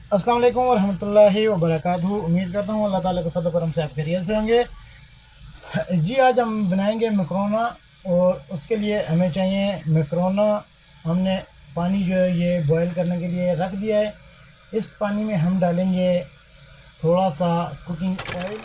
अस्सलाम वालेकुम वरहमतुल्लाहि वबरकातुहू। उम्मीद करता हूँ अल्लाह ताला के फज़ल करम से आप खैरियत से होंगे। जी, आज हम बनाएंगे मकरोना। और उसके लिए हमें चाहिए मकरोना। हमने पानी जो है ये बॉयल करने के लिए रख दिया है। इस पानी में हम डालेंगे थोड़ा सा कुकिंग ऑयल।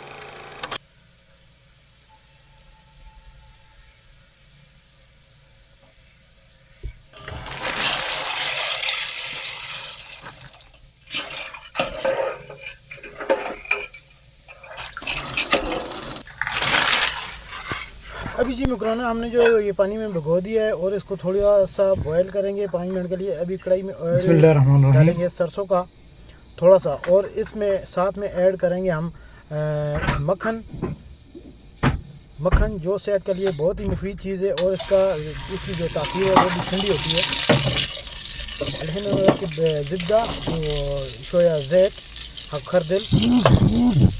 अभी जी मकरोना हमने जो ये पानी में भिगो दिया है और इसको थोड़ा सा बॉयल करेंगे 5 मिनट के लिए। अभी कढ़ाई में ऑयल बिस्मिल्लाहिर्रहमानिर्रहीम। डालेंगे सरसों का थोड़ा सा, और इसमें साथ में ऐड करेंगे हम मक्खन। मक्खन जो सेहत के लिए बहुत ही मुफीद चीज़ है और इसकी जो तासीर है वो भी ठंडी होती है। अलहन ज़िब्दा शोया जैत हक खरदिल।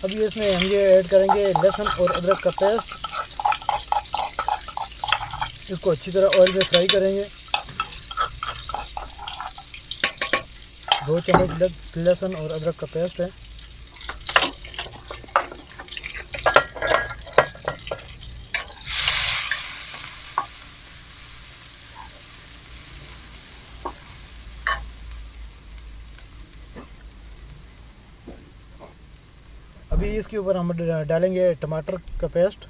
अभी इसमें हम ये ऐड करेंगे लहसुन और अदरक का पेस्ट। इसको अच्छी तरह ऑयल में फ्राई करेंगे। 2 चम्मच लहसुन और अदरक का पेस्ट है। अभी इसके ऊपर हम डालेंगे टमाटर का पेस्ट।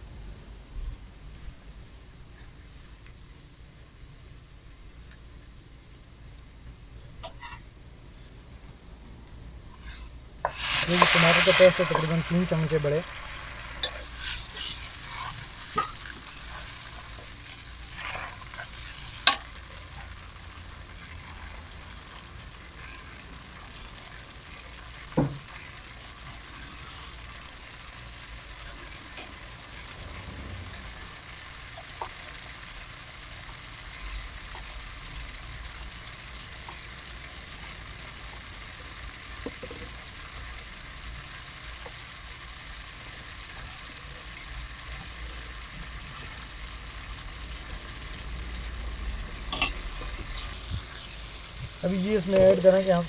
ये जो टमाटर का पेस्ट है तकरीबन 3 चम्मच बड़े। अभी ये इसमें ऐड करेंगे हम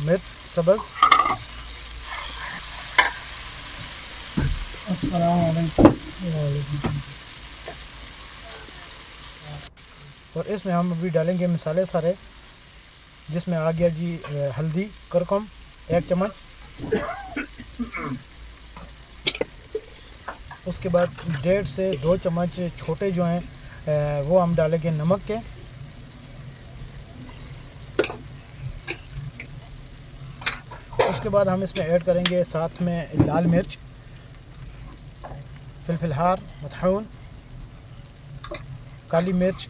मिर्च सब्ज़। और इसमें हम अभी डालेंगे मसाले सारे, जिसमें आ गया जी हल्दी करकम 1 चम्मच। उसके बाद 1.5 से 2 चम्मच छोटे जो हैं वो हम डालेंगे नमक के। उसके बाद हम इसमें ऐड करेंगे साथ में लाल मिर्च, फिलफिल हार मथून, काली मिर्च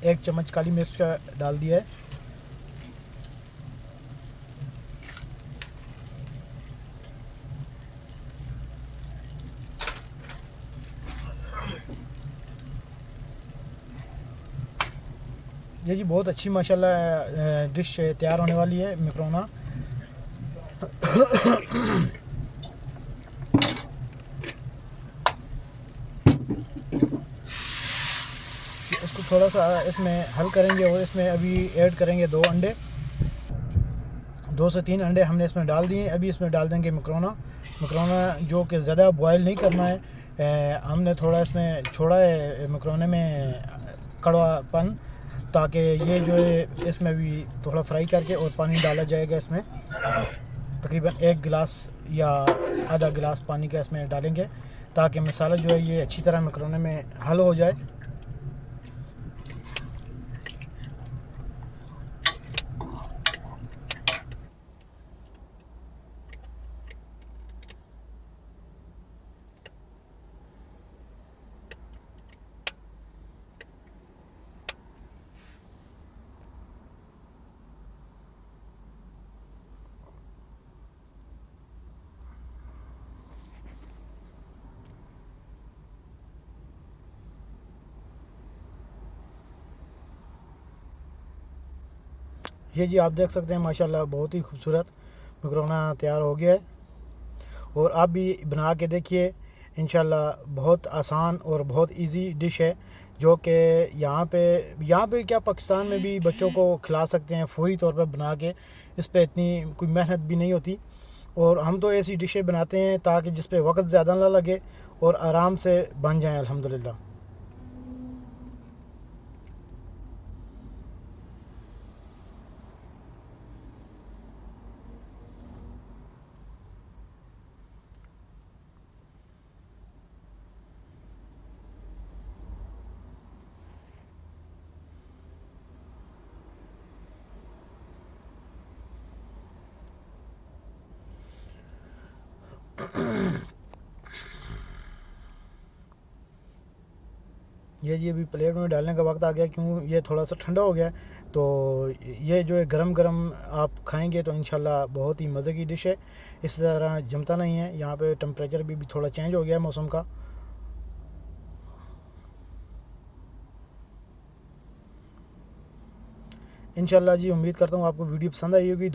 1 चम्मच काली मिर्च का डाल दिया है। ये जी बहुत अच्छी माशाल्लाह डिश तैयार होने वाली है मकरोना। इसको थोड़ा सा इसमें हल करेंगे और इसमें अभी ऐड करेंगे 2 अंडे। 2 से 3 अंडे हमने इसमें डाल दिए। अभी इसमें डाल देंगे मकरोना। मकरोना जो कि ज़्यादा बॉयल नहीं करना है। हमने थोड़ा इसमें छोड़ा है मकरोने में कड़वापन, ताकि ये जो है इसमें भी थोड़ा फ्राई करके और पानी डाला जाएगा इसमें। तकरीबन 1 गिलास या आधा गिलास पानी का इसमें डालेंगे, ताकि मसाला जो है ये अच्छी तरह मकरोने में हल हो जाए। ये जी आप देख सकते हैं माशाल्लाह बहुत ही खूबसूरत मकरोना तैयार हो गया है। और आप भी बना के देखिए, इंशाल्लाह बहुत आसान और बहुत इजी डिश है, जो कि यहाँ पे क्या पाकिस्तान में भी बच्चों को खिला सकते हैं फौरी तौर पर बना के। इस पे इतनी कोई मेहनत भी नहीं होती, और हम तो ऐसी डिशें बनाते हैं ताकि जिस पे वक्त ज़्यादा ना लगे और आराम से बन जाएं अल्हम्दुलिल्लाह। ये अभी प्लेट में डालने का वक्त आ गया, क्यों ये थोड़ा सा ठंडा हो गया है। तो ये जो है गरम गरम आप खाएंगे तो इंशाल्लाह बहुत ही मज़े की डिश है। इस तरह जमता नहीं है, यहाँ पे टेम्परेचर भी थोड़ा चेंज हो गया है मौसम का। इंशाल्लाह जी उम्मीद करता हूँ आपको वीडियो पसंद आई होगी।